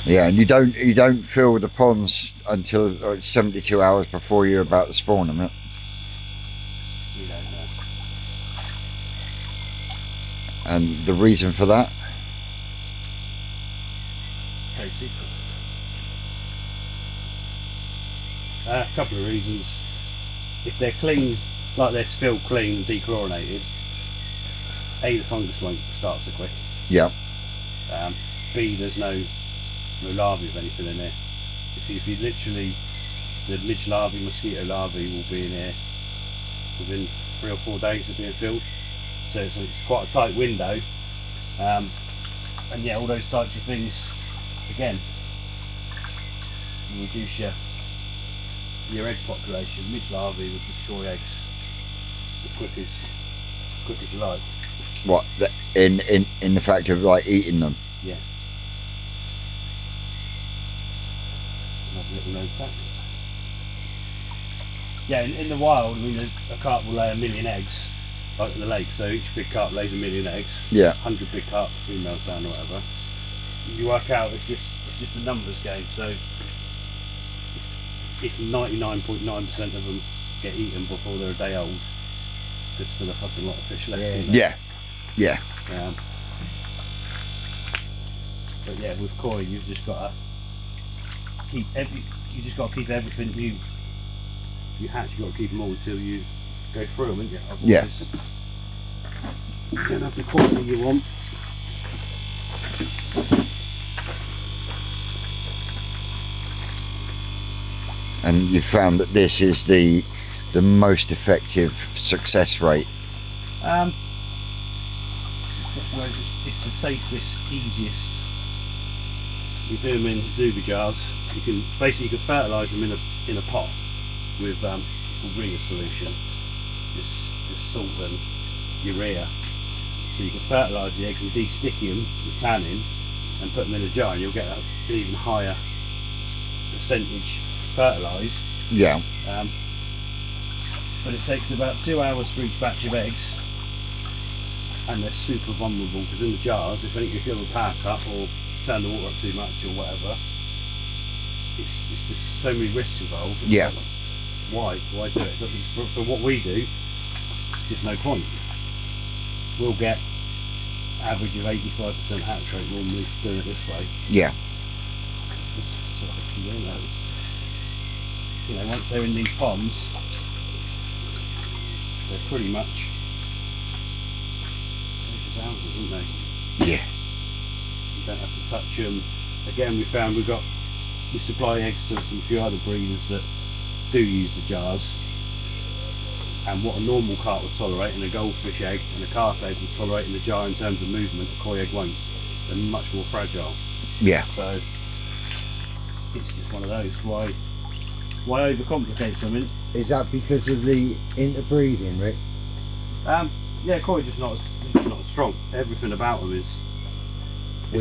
Yeah, and you don't fill the ponds until 72 hours before you're about to spawn them. You don't know. And the reason for that? Trade secret. A couple of reasons. If they're clean, like they're filled clean and dechlorinated, A, the fungus won't start so quick. Yeah. B, there's no larvae of anything in there. If you literally, the midge larvae, mosquito larvae will be in here within 3 or 4 days of being filled. So it's quite a tight window. And yeah, all those types of things, again, you reduce your egg population. Midge larvae would destroy eggs as quick as you like. What, in the fact of like eating them? Yeah. Another little known fact. Yeah, in the wild, I mean, a carp will lay 1 million eggs, like in the lake. So each big carp lays 1 million eggs. Yeah. 100 big carp, females down or whatever. You work out it's just a numbers game. So if 99.9% of them get eaten before they're a day old, there's still a fucking lot of fish left. Yeah. In there. Yeah. But yeah, with koi, you've just got to keep everything you hatch. You've got to keep them all until you go through them, haven't you? Otherwise, you don't have the quality you want. And you found that this is the most effective success rate. It's the safest, easiest. You do them in Zuby jars. You can fertilise them in a pot with urea solution, just salt and urea. So you can fertilise the eggs and de-sticky them with tannin and put them in a jar, and you'll get an even higher percentage fertilised. Yeah. But it takes about 2 hours for each batch of eggs, and they're super vulnerable because in the jars, if you have a power cut or turn the water up too much or whatever, it's just so many risks involved. Yeah. Why do it? For what we do, it's just no point. We'll get average of 85% hatch rate normally doing it this way. Yeah. You know, once they're in these ponds, they're pretty much houses, aren't they? Yeah. You don't have to touch them. Again, we supply eggs to some few other breeders that do use the jars, and what a normal carp would tolerate in a goldfish egg and a carp egg will tolerate in the jar in terms of movement, a koi egg won't. They're much more fragile. Yeah. So it's just one of those. Why overcomplicate something? Is that because of the interbreeding, Rick? Yeah, koi just not as strong. Everything about them is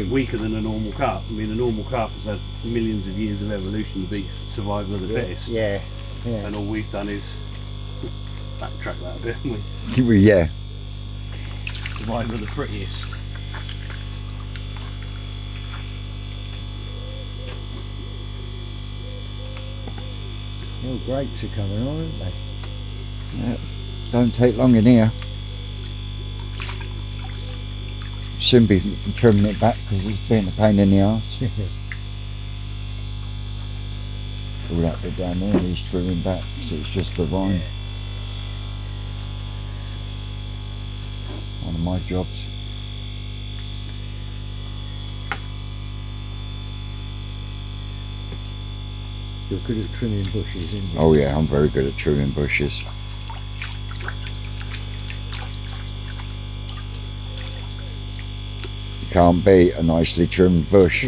weaker than a normal carp. I mean, a normal carp has had millions of years of evolution to be survival of the fittest. Yeah. And all we've done is backtrack that a bit, haven't we? Yeah. Survival of the prettiest. Your grapes are coming on, aren't they? Yeah. Don't take long in here. Soon be trimming it back because it's been a pain in the arse. All that bit down there he's trimming back, so it's just the vine. One of my jobs. You're good at trimming bushes, isn't you? Oh yeah, I'm very good at trimming bushes. You can't beat a nicely trimmed bush.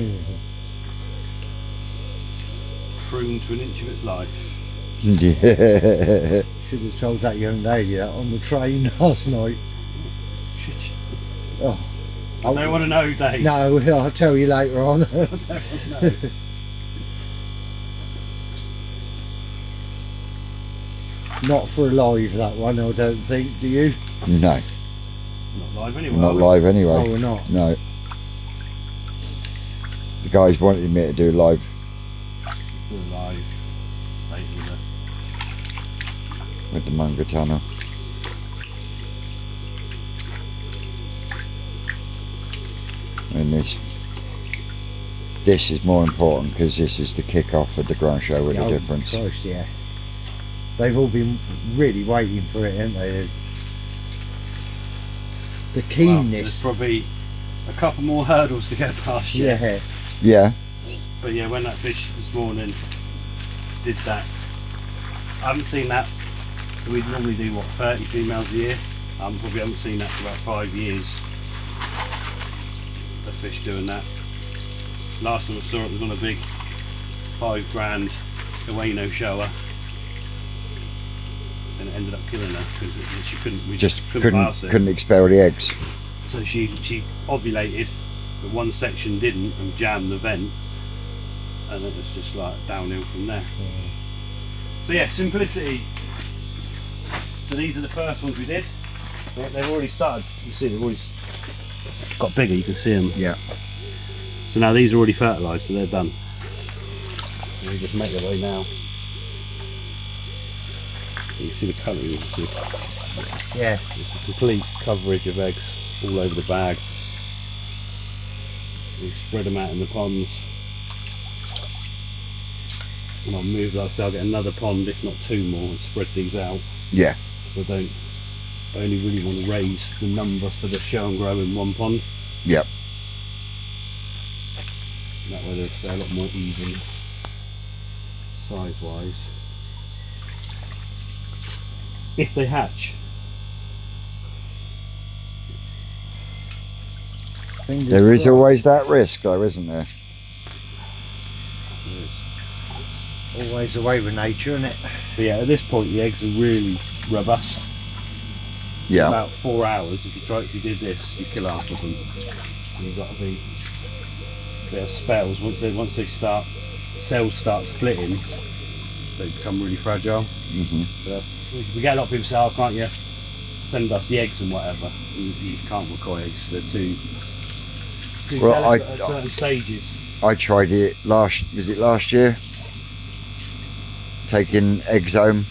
Pruned to an inch of its life. Yeah. Should have told that young lady that on the train last night. Should you? Oh, I don't want to know, Dave. no, I'll tell you later on. I don't want to know. Not for live, that one, I don't think, do you? No, Not live anyway. not live anyway. Oh, we're not. No. The guys wanted me to do live. Do it live later With the manga tunnel. And this is more important because this is the kick-off of the ground show with the difference. Christ, yeah. They've all been really waiting for it, haven't they? The keenness. Well, there's probably a couple more hurdles to get past yet. Yeah. Yeah. But yeah, when that fish this morning did that, I haven't seen that. So we normally do what, 30 females a year. Probably haven't seen that for about 5 years. The fish doing that. Last time I saw it was on a big £5 Ueno shower, and it ended up killing her because she couldn't. We Just couldn't pass it. couldn't expel the eggs. So she ovulated, but one section didn't and jammed the vent, and it was just like downhill from there. So yeah, simplicity. So these are the first ones we did. They've already started. You see, they've already got bigger. You can see them. Yeah. So now these are already fertilised, so they're done. So we just make their way now. You can see the colour. You can see. Yeah. It's a complete coverage of eggs all over the bag. We spread them out in the ponds. And I'll move that, so I'll get another pond, if not 2 more, and spread these out. Yeah. So I only really want to raise the number for the show and grow in one pond. Yep. And that way they're a lot more even size wise. If they hatch. There is always that risk though, isn't there? Always the way with nature, isn't it? But yeah, at this point the eggs are really robust. Yeah. About 4 hours, if you did this, you kill half of them. And you've got to be. They have spells once they start, cells start splitting, they become really fragile. So we get a lot of people say, "Oh, can't you send us the eggs and whatever?" You can't require eggs; they're too delicate at certain stages. I tried it last year? Taking eggs home.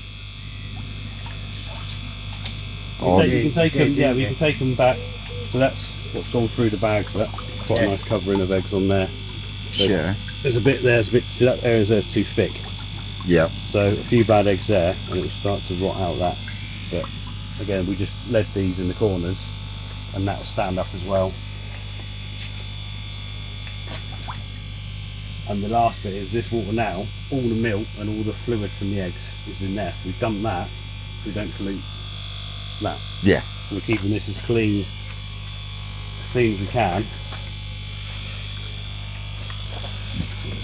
You can take them. Yeah, we can take them back. So that's what's gone through the bag. So that's quite a nice covering of eggs on there. There's a bit there. See that area there's too thick. Yeah. So a few bad eggs there, and it will start to rot out that. But again, we just led these in the corners, and that'll stand up as well. And the last bit is this water now. All the milk and all the fluid from the eggs is in there. So we've dumped that, so we don't pollute that. Yeah. So we're keeping this as clean as we can.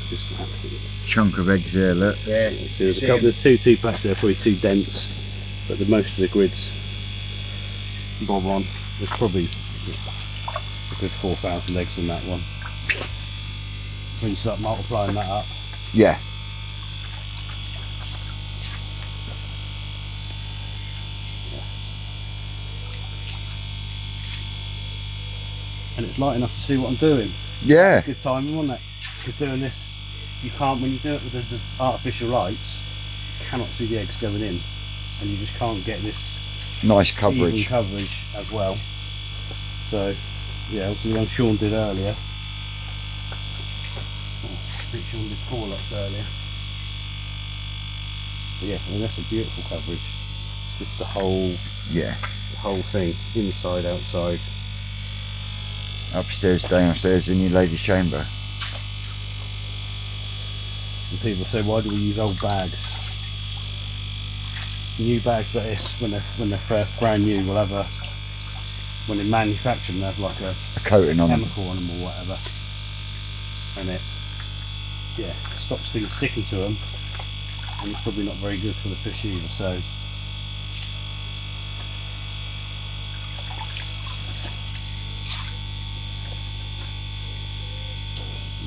Just an absolute Chunk of eggs there, look. Yeah. there's two packs there, probably too dense, but most of the grids bob on. There's probably a good 4,000 eggs in that one. When you start multiplying that up. Yeah. And it's light enough to see what I'm doing. Yeah. Good timing, wasn't it? Because doing this, you can't, when you do it with the artificial lights, you cannot see the eggs going in, and you just can't get this Nice coverage. even coverage as well. So, yeah, obviously the one Sean did earlier. I think Sean did 4 lots earlier. But yeah, I mean that's a beautiful coverage. Just the whole thing, inside, outside. Upstairs, downstairs, in your lady's chamber. And people say, why do we use old bags? New bags like this, when they're first brand new, will have when they manufacture them, they have like a coating on them. chemical on them or whatever, and it stops things sticking to them, and it's probably not very good for the fish either. So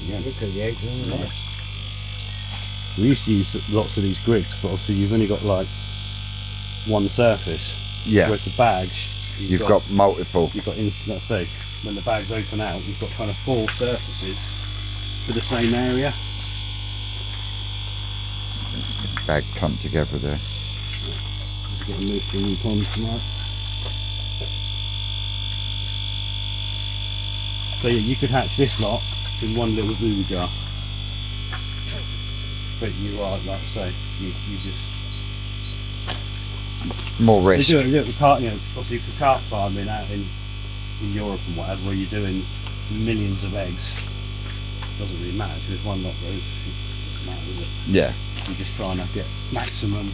yeah, Look at the eggs in the nest. we used to use lots of these grids, but obviously you've only got like one surface. Yeah. Whereas the bags, You've got multiple. You've got instant. Let's say when the bags open out, you've got kind of 4 surfaces for the same area. Bag clumped together there. Just getting moved from the pond tonight. So yeah, you could hatch this lot in one little zoo jar. But you are, like I say, you just More risk. They do it with carp, you know, obviously for carp farming out in Europe and whatever, where you're doing millions of eggs. Doesn't really matter because one lot goes. It doesn't matter, does it? Yeah. You're just trying to get maximum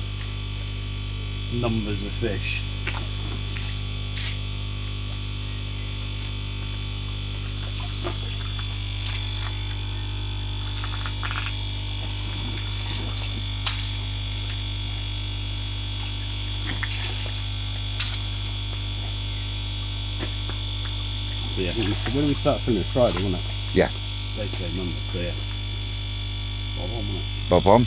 numbers of fish. So yeah, when we start filming Friday, wasn't it? Yeah. Today, Monday, so yeah. Bob on, wasn't it? Bob on.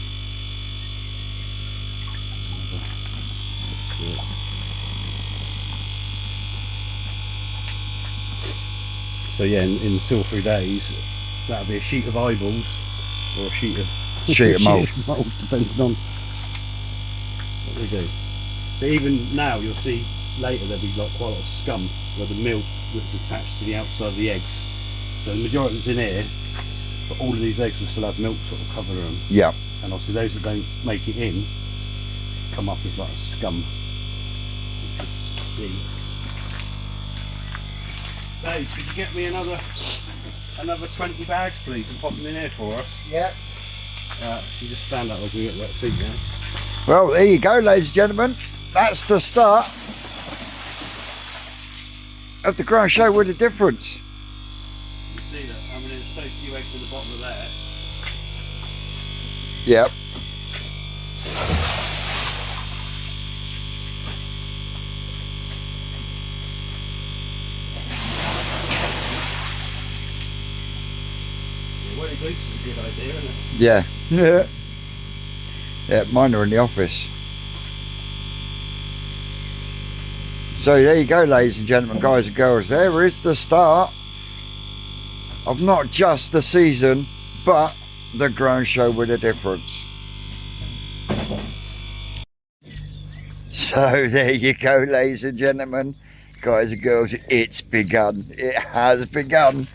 So yeah, in 2 or 3 days, that'll be a sheet of eyeballs or a sheet of mould. depending on what they do. But even now, you'll see later there'll be like quite a lot of scum where the milk that's attached to the outside of the eggs. So the majority is in here, but all of these eggs will still have milk sort of covering them. Yeah. And obviously those that don't make it in come up as like a scum. See. Dave, could you get me another 20 bags, please, and pop them in here for us? Yeah. If you just stand up, we can get wet feet now. Well, there you go, ladies and gentlemen. That's the start of the ground show with a difference. You see that? I mean, there's so few eggs at the bottom of there. Yep. Yeah, wetty boots is a good idea, isn't it? Yeah. Yeah. Yeah, mine are in the office. So there you go, ladies and gentlemen, guys and girls. There is the start of not just the season, but the ground show with a difference. So there you go, ladies and gentlemen, guys and girls. It's begun. It has begun.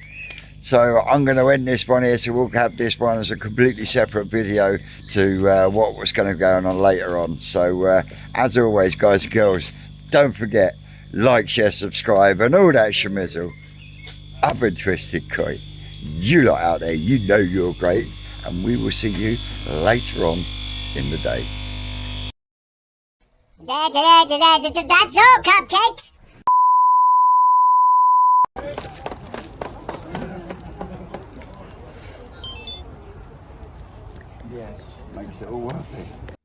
So I'm going to end this one here, so we'll have this one as a completely separate video to what was going to go on later on. So as always, guys and girls, don't forget, like, share, subscribe and all that shemizzle. Up and twisted koi. You lot out there, you know you're great, and we will see you later on in the day. That's all, cupcakes. Yes, makes it all worth it.